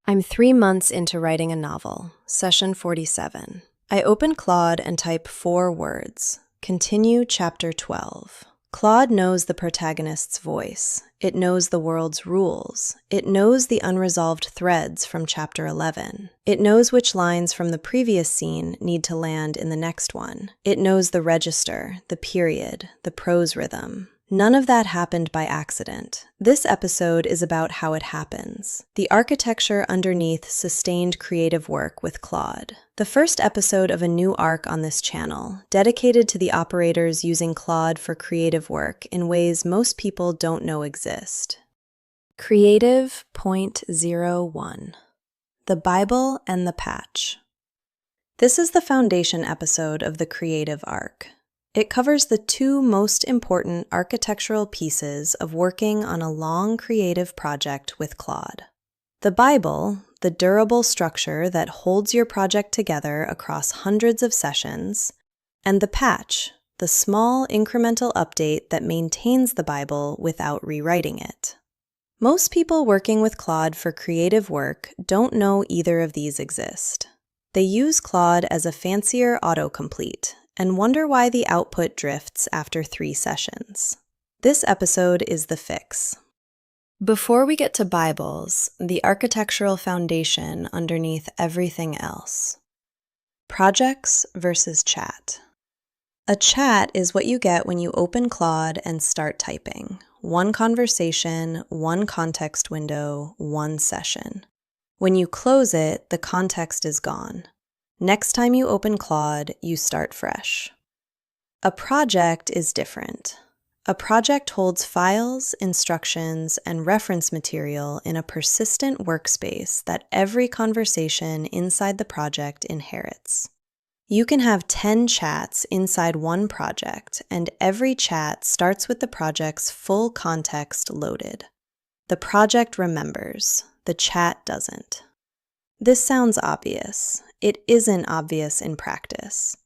I'm 3 months into writing a novel, session 47. I open Claude and type 4 words. Continue chapter 12. Claude knows the protagonist's voice. It knows the world's rules. It knows the unresolved threads from chapter 11. It knows which lines from the previous scene need to land in the next one. It knows the register, the period, the prose rhythm. None of that happened by accident. This episode is about how it happens. The architecture underneath sustained creative work with Claude. The first episode of a new arc on this channel, dedicated to the operators using Claude for creative work in ways most people don't know exist. Creative Point 01. The Bible and the Patch. This is the foundation episode of the creative arc. It covers the two most important architectural pieces of working on a long creative project with Claude. The Bible, the durable structure that holds your project together across hundreds of sessions, and the patch, the small incremental update that maintains the Bible without rewriting it. Most people working with Claude for creative work don't know either of these exist. They use Claude as a fancier autocomplete and wonder why the output drifts after 3 sessions. This episode is the fix. Before we get to Bibles, the architectural foundation underneath everything else. Projects versus chat. A chat is what you get when you open Claude and start typing. One conversation, one context window, one session. When you close it, the context is gone. Next time you open Claude, you start fresh. A project is different. A project holds files, instructions, and reference material in a persistent workspace that every conversation inside the project inherits. You can have 10 chats inside one project, and every chat starts with the project's full context loaded. The project remembers, the chat doesn't. This sounds obvious. It isn't obvious in practice.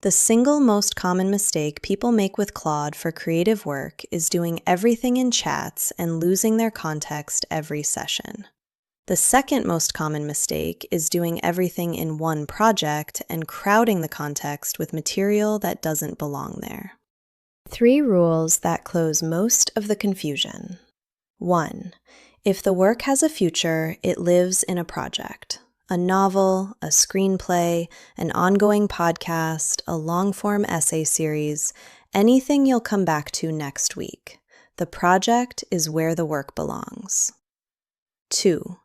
The single most common mistake people make with Claude for creative work is doing everything in chats and losing their context every session. The second most common mistake is doing everything in one project and crowding the context with material that doesn't belong there. 3 rules that close most of the confusion. 1. If the work has a future, it lives in a project. A novel, a screenplay, an ongoing podcast, a long-form essay series, anything you'll come back to next week. The project is where the work belongs. 2.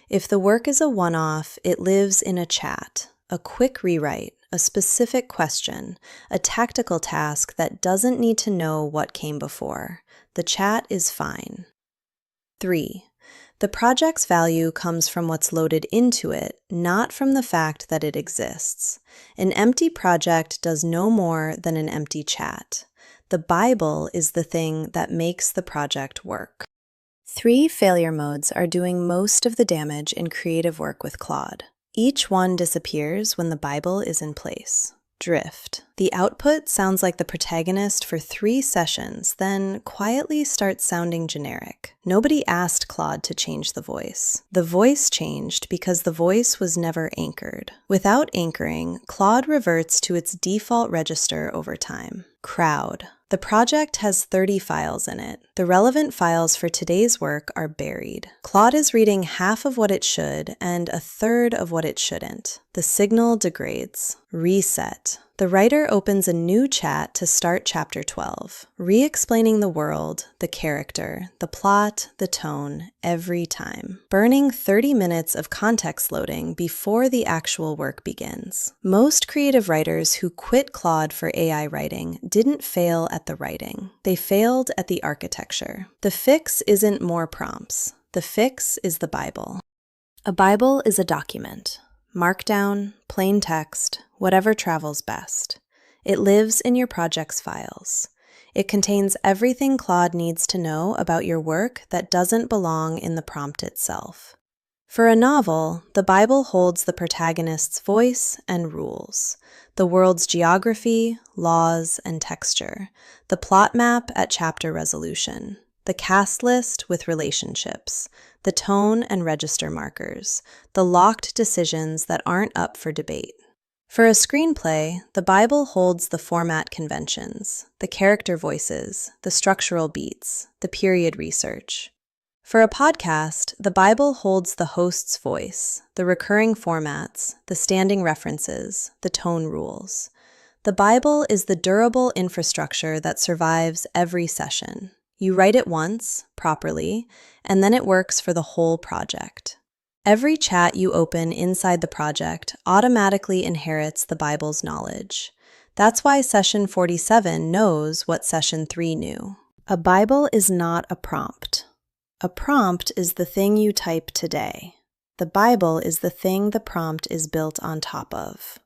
If the work is a one-off, it lives in a chat, a quick rewrite, a specific question, a tactical task that doesn't need to know what came before. The chat is fine. 3. The project's value comes from what's loaded into it, not from the fact that it exists. An empty project does no more than an empty chat. The Bible is the thing that makes the project work. 3 failure modes are doing most of the damage in creative work with Claude. Each one disappears when the Bible is in place. Drift. The output sounds like the protagonist for 3 sessions, then quietly starts sounding generic. Nobody asked Claude to change the voice. The voice changed because the voice was never anchored. Without anchoring, Claude reverts to its default register over time. Crowd. The project has 30 files in it. The relevant files for today's work are buried. Claude is reading half of what it should and a third of what it shouldn't. The signal degrades. Reset. The writer opens a new chat to start chapter 12, re-explaining the world, the character, the plot, the tone, every time, burning 30 minutes of context loading before the actual work begins. Most creative writers who quit Claude for AI writing didn't fail at the writing. They failed at the architecture. The fix isn't more prompts. The fix is the Bible. A Bible is a document. Markdown, plain text, whatever travels best. It lives in your project's files. It contains everything Claude needs to know about your work that doesn't belong in the prompt itself. For a novel, the Bible holds the protagonist's voice and rules, the world's geography, laws, and texture, the plot map at chapter resolution, the cast list with relationships, the tone and register markers, the locked decisions that aren't up for debate. For a screenplay, the Bible holds the format conventions, the character voices, the structural beats, the period research. For a podcast, the Bible holds the host's voice, the recurring formats, the standing references, the tone rules. The Bible is the durable infrastructure that survives every session. You write it once, properly, and then it works for the whole project. Every chat you open inside the project automatically inherits the Bible's knowledge. That's why Session 47 knows what Session 3 knew. A Bible is not a prompt. A prompt is the thing you type today. The Bible is the thing the prompt is built on top of.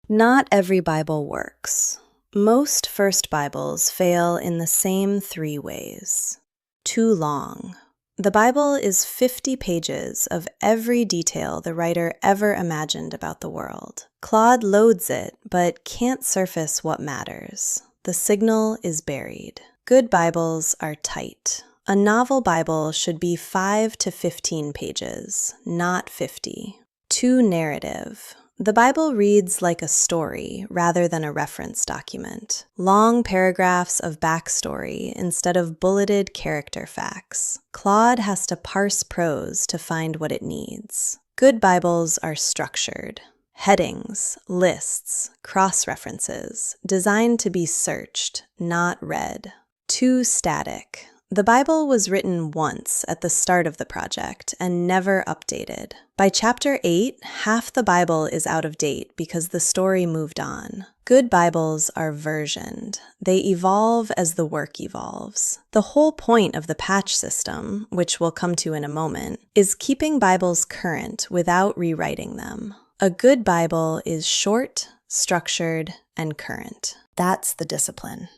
Not every Bible works. Most first Bibles fail in the same 3 ways. Too long. The Bible is 50 pages of every detail the writer ever imagined about the world. Claude loads it, but can't surface what matters. The signal is buried. Good Bibles are tight. A novel Bible should be 5 to 15 pages, not 50. Too narrative. The Bible reads like a story rather than a reference document. Long paragraphs of backstory instead of bulleted character facts. Claude has to parse prose to find what it needs. Good Bibles are structured. Headings, lists, cross-references, designed to be searched, not read. Too static. The Bible was written once at the start of the project and never updated. By chapter 8, half the Bible is out of date because the story moved on. Good Bibles are versioned. They evolve as the work evolves. The whole point of the patch system, which we'll come to in a moment, is keeping Bibles current without rewriting them. A good Bible is short, structured, and current. That's the discipline.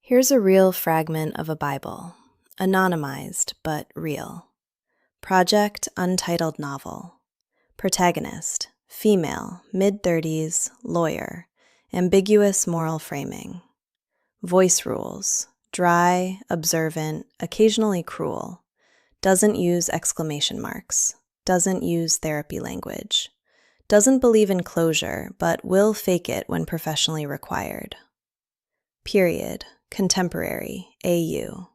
Here's a real fragment of a Bible, anonymized but real. Project Untitled Novel. Protagonist, female, mid-30s, lawyer, ambiguous moral framing. Voice rules, dry, observant, occasionally cruel. Doesn't use exclamation marks. Doesn't use therapy language. Doesn't believe in closure, but will fake it when professionally required. Period. Contemporary, AU.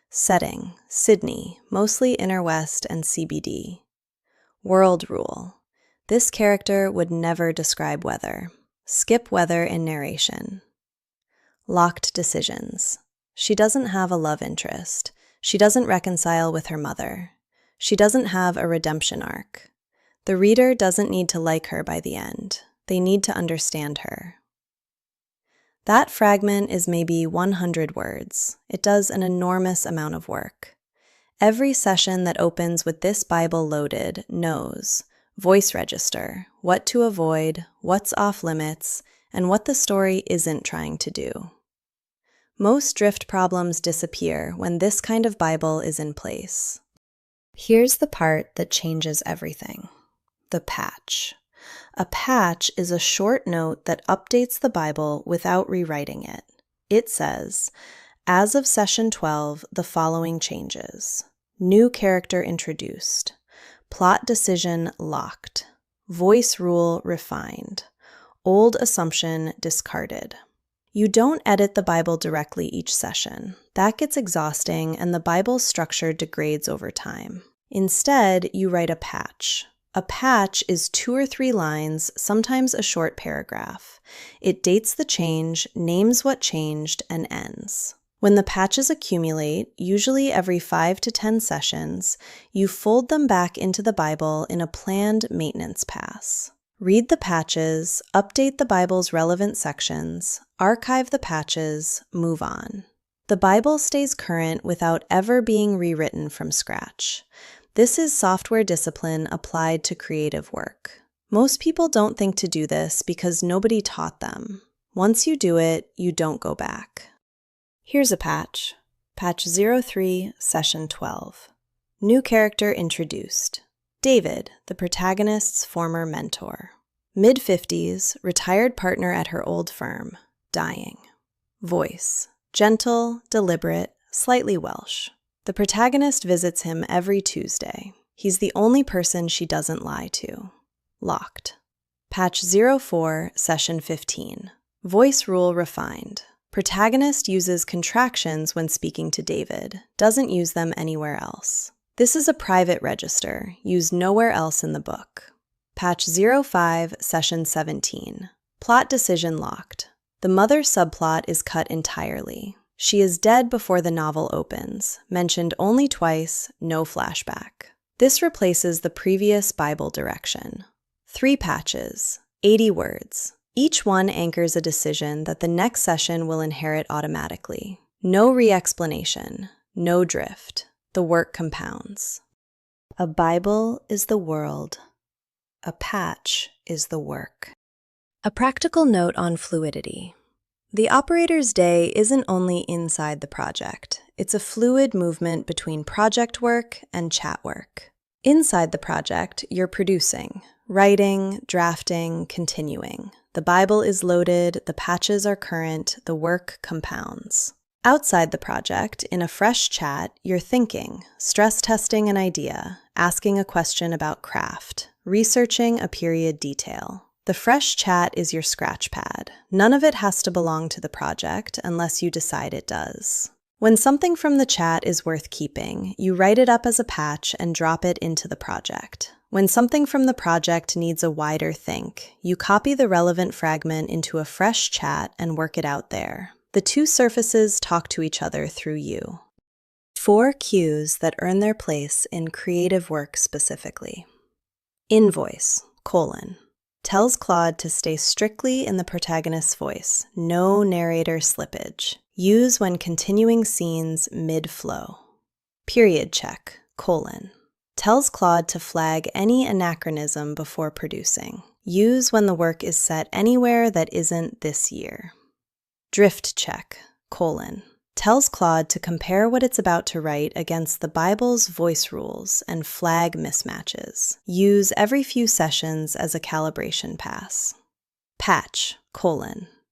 Setting, Sydney, mostly Inner West and CBD. World rule. This character would never describe weather. Skip weather in narration. Locked decisions. She doesn't have a love interest. She doesn't reconcile with her mother. She doesn't have a redemption arc. The reader doesn't need to like her by the end. They need to understand her. That fragment is maybe 100 words. It does an enormous amount of work. Every session that opens with this Bible loaded knows voice register, what to avoid, what's off limits, and what the story isn't trying to do. Most drift problems disappear when this kind of Bible is in place. Here's the part that changes everything. The patch. A patch is a short note that updates the Bible without rewriting it. It says, as of session 12, the following changes. New character introduced. Plot decision locked. Voice rule refined. Old assumption discarded. You don't edit the Bible directly each session. That gets exhausting and the Bible's structure degrades over time. Instead, you write a patch. A patch is 2 or 3 lines, sometimes a short paragraph. It dates the change, names what changed, and ends. When the patches accumulate, usually every 5 to 10 sessions, you fold them back into the Bible in a planned maintenance pass. Read the patches, update the Bible's relevant sections, archive the patches, move on. The Bible stays current without ever being rewritten from scratch. This is software discipline applied to creative work. Most people don't think to do this because nobody taught them. Once you do it, you don't go back. Here's a patch. Patch 03, Session 12. New character introduced. David, the protagonist's former mentor. Mid-50s, retired partner at her old firm, dying. Voice. Gentle, deliberate, slightly Welsh. The protagonist visits him every Tuesday. He's the only person she doesn't lie to. Locked. Patch 04, Session 15. Voice rule refined. Protagonist uses contractions when speaking to David, doesn't use them anywhere else. This is a private register, used nowhere else in the book. Patch 05, Session 17. Plot decision locked. The mother subplot is cut entirely. She is dead before the novel opens, mentioned only twice, no flashback. This replaces the previous Bible direction. 3 patches, 80 words. Each one anchors a decision that the next session will inherit automatically. No re-explanation, no drift. The work compounds. A Bible is the world. A patch is the work. A practical note on fluidity. The operator's day isn't only inside the project. It's a fluid movement between project work and chat work. Inside the project, you're producing, writing, drafting, continuing. The Bible is loaded, the patches are current, the work compounds. Outside the project, in a fresh chat, you're thinking, stress testing an idea, asking a question about craft, researching a period detail. The fresh chat is your scratch pad. None of it has to belong to the project unless you decide it does. When something from the chat is worth keeping, you write it up as a patch and drop it into the project. When something from the project needs a wider think, you copy the relevant fragment into a fresh chat and work it out there. The two surfaces talk to each other through you. 4 cues that earn their place in creative work specifically. Invoice, : tells Claude to stay strictly in the protagonist's voice, no narrator slippage. Use when continuing scenes mid-flow. Period check, : tells Claude to flag any anachronism before producing. Use when the work is set anywhere that isn't this year. Drift check, : tells Claude to compare what it's about to write against the Bible's voice rules and flag mismatches. Use every few sessions as a calibration pass. Patch, :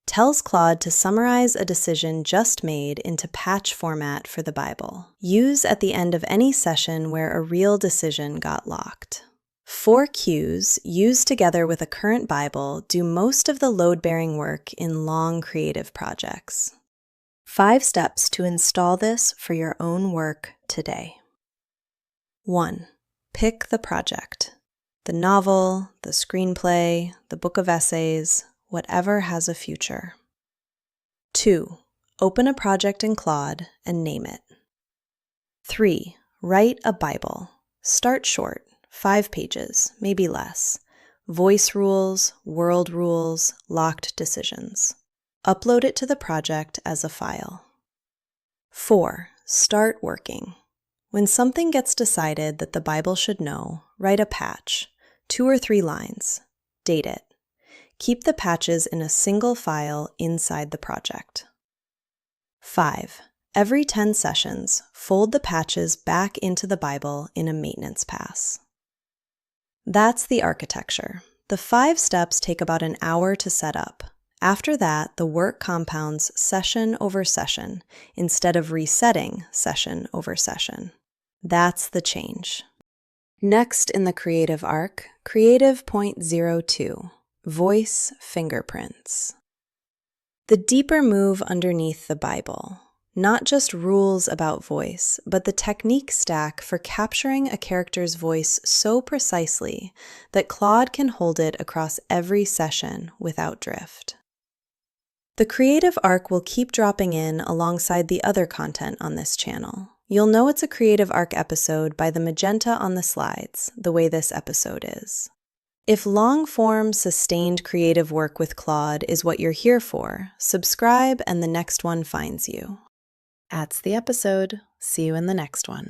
tells Claude to summarize a decision just made into patch format for the Bible. Use at the end of any session where a real decision got locked. 4 cues, used together with a current Bible, do most of the load-bearing work in long creative projects. 5 steps to install this for your own work today. 1. Pick the project. The novel, the screenplay, the book of essays, whatever has a future. 2. Open a project in Claude and name it. 3. Write a Bible. Start short, 5 pages, maybe less. Voice rules, world rules, locked decisions. Upload it to the project as a file. 4. Start working. When something gets decided that the Bible should know, write a patch, 2 or 3 lines. Date it. Keep the patches in a single file inside the project. 5. Every 10 sessions, fold the patches back into the Bible in a maintenance pass. That's the architecture. The 5 steps take about an hour to set up. After that, the work compounds session over session, instead of resetting session over session. That's the change. Next in the creative arc, Creative Point 02, Voice Fingerprints. The deeper move underneath the Bible. Not just rules about voice, but the technique stack for capturing a character's voice so precisely that Claude can hold it across every session without drift. The creative arc will keep dropping in alongside the other content on this channel. You'll know it's a creative arc episode by the magenta on the slides, the way this episode is. If long-form, sustained creative work with Claude is what you're here for, subscribe and the next one finds you. That's the episode. See you in the next one.